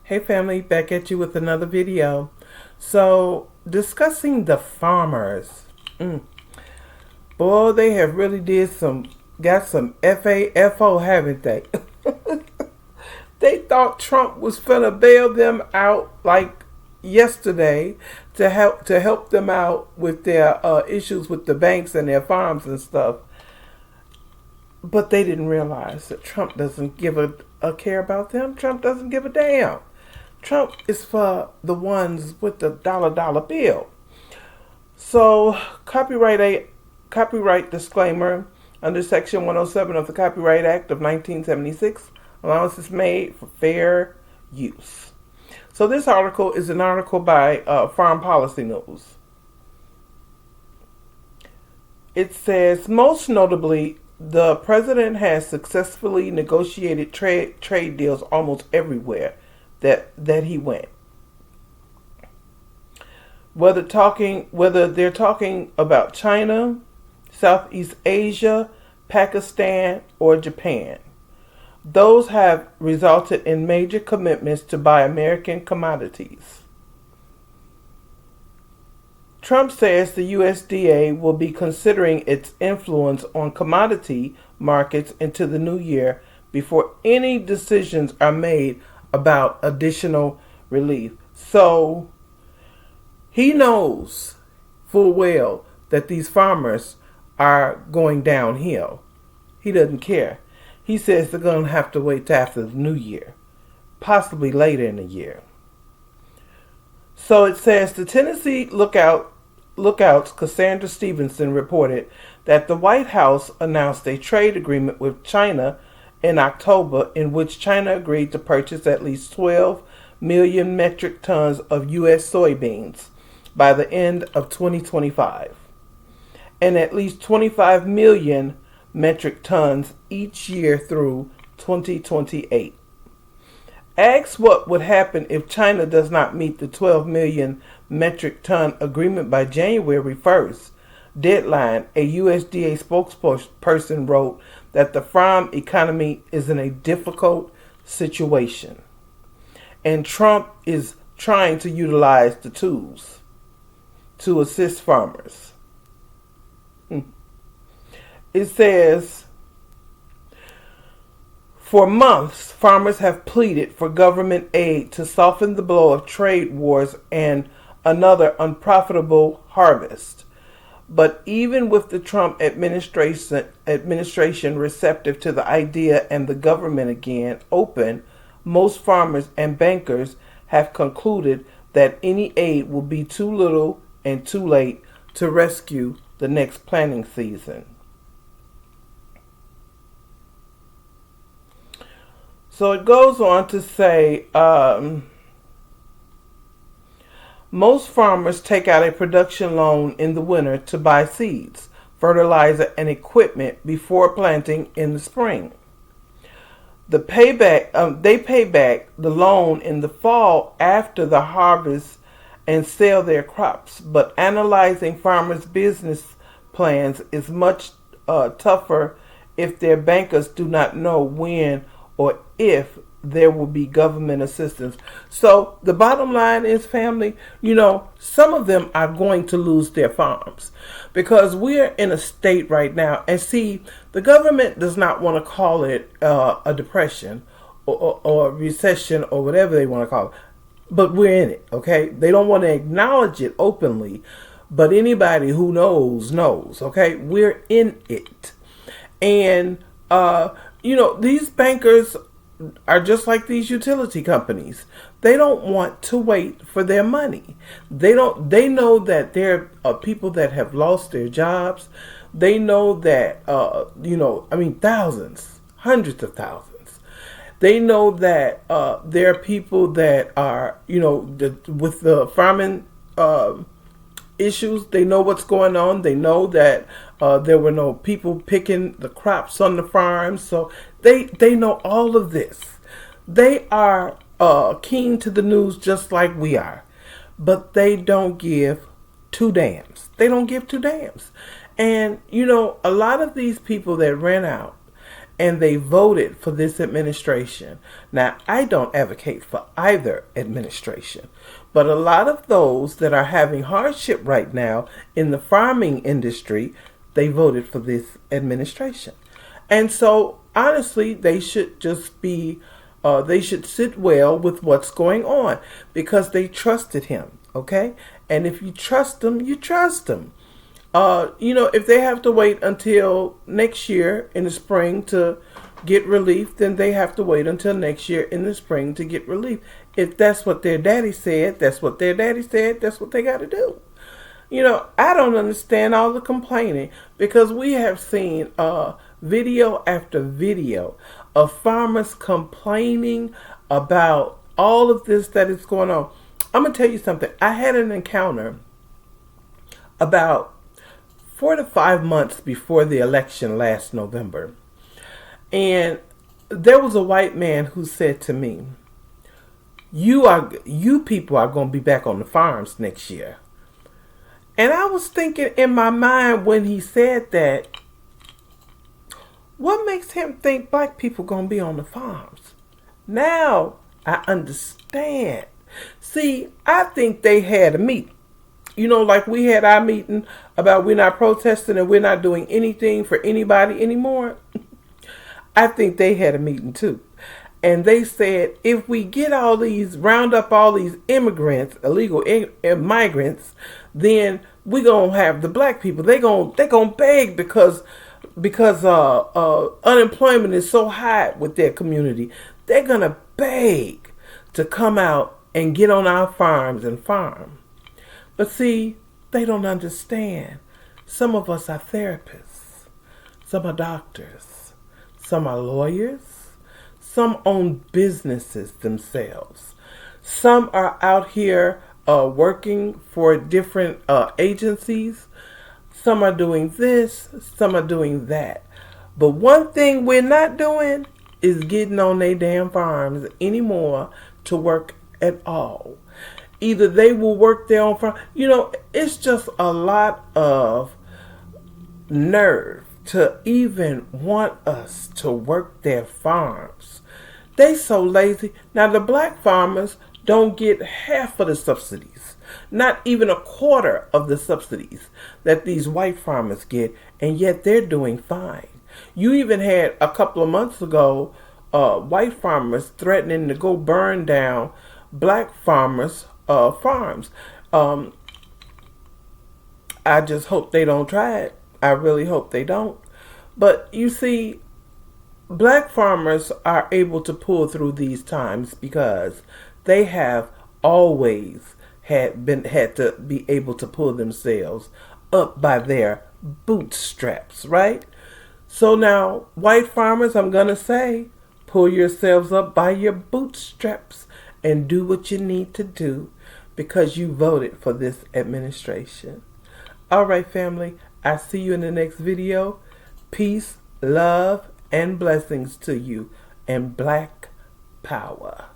Hey family, back at you with another video. So, discussing the farmers. Boy, they have really got some fafo, haven't they? They thought Trump was finna bail them out like yesterday to help them out with their issues with the banks and their farms and stuff. But they didn't realize that Trump doesn't give a care about them. Trump doesn't give a damn. Trump is for the ones with the dollar bill. So, copyright disclaimer under Section 107 of the Copyright Act of 1976, allowance is made for fair use. So this article is an article by Foreign Policy News. It says, most notably, the president has successfully negotiated trade deals almost everywhere that he went. Whether they're talking about China, Southeast Asia, Pakistan, or Japan, those have resulted in major commitments to buy American commodities. Trump says the USDA will be considering its influence on commodity markets into the new year before any decisions are made about additional relief. So he knows full well that these farmers are going downhill. He doesn't care. He says they're going to have to wait till after the new year, possibly later in the year. So it says the Tennessee Lookout's Cassandra Stevenson reported that the White House announced a trade agreement with China in October in which China agreed to purchase at least 12 million metric tons of U.S. soybeans by the end of 2025 and at least 25 million metric tons each year through 2028. Asked what would happen if China does not meet the 12 million metric ton agreement by January 1st deadline, a USDA spokesperson wrote that the farm economy is in a difficult situation and Trump is trying to utilize the tools to assist farmers. It says, for months, farmers have pleaded for government aid to soften the blow of trade wars and another unprofitable harvest. But even with the Trump administration receptive to the idea and the government again open, most farmers and bankers have concluded that any aid will be too little and too late to rescue the next planting season. So it goes on to say, most farmers take out a production loan in the winter to buy seeds, fertilizer, and equipment before planting in the spring. They pay back the loan in the fall after the harvest and sell their crops. But analyzing farmers' business plans is much tougher if their bankers do not know when or if there will be government assistance. So the bottom line is, family, some of them are going to lose their farms because we're in a state right now. And see, the government does not want to call it a depression or recession or whatever they want to call it. But we're in it, okay? They don't want to acknowledge it openly, but anybody who knows, okay? We're in it. And, these bankers are just like these utility companies. They don't want to wait for their money. They know that there are people that have lost their jobs. They know that, thousands, hundreds of thousands. They know that there are people that are, with the farming issues. They know what's going on. They know that there were no people picking the crops on the farms. So they know all of this. They are keen to the news just like we are. But they don't give two damns. They don't give two damns. And, a lot of these people that ran out and they voted for this administration. Now, I don't advocate for either administration, but a lot of those that are having hardship right now in the farming industry, they voted for this administration. And so, honestly, they should just be, they should sit well with what's going on because they trusted him, okay? And if you trust them, you trust them. If they have to wait until next year in the spring to get relief, then they have to wait until next year in the spring to get relief. If that's what their daddy said, that's what their daddy said, that's what they got to do. I don't understand all the complaining because we have seen video after video of farmers complaining about all of this that is going on. I'm going to tell you something. I had an encounter about 4 to 5 months before the election last November. And there was a white man who said to me, you people are going to be back on the farms next year. And I was thinking in my mind when he said that, what makes him think black people going to be on the farms? Now I understand. See, I think they had a meeting. Like we had our meeting about we're not protesting and we're not doing anything for anybody anymore. I think they had a meeting too. And they said, if we round up all these immigrants, illegal migrants, then we're going to have the black people. They're going to beg because unemployment is so high with their community. They're going to beg to come out and get on our farms and farm. But see, they don't understand. Some of us are therapists. Some are doctors. Some are lawyers. Some own businesses themselves. Some are out here working for different agencies. Some are doing this. Some are doing that. But one thing we're not doing is getting on their damn farms anymore to work at all. Either they will work their own farm. It's just a lot of nerve to even want us to work their farms. They so lazy. Now the black farmers don't get half of the subsidies. Not even a quarter of the subsidies that these white farmers get, and yet they're doing fine. You even had a couple of months ago white farmers threatening to go burn down black farmers' farms. I just hope they don't try it. I really hope they don't. But you see, black farmers are able to pull through these times because they have always had to be able to pull themselves up by their bootstraps, right? So now, white farmers, I'm going to say, pull yourselves up by your bootstraps and do what you need to do because you voted for this administration. All right, family, I'll see you in the next video. Peace, love, and blessings to you, and black power.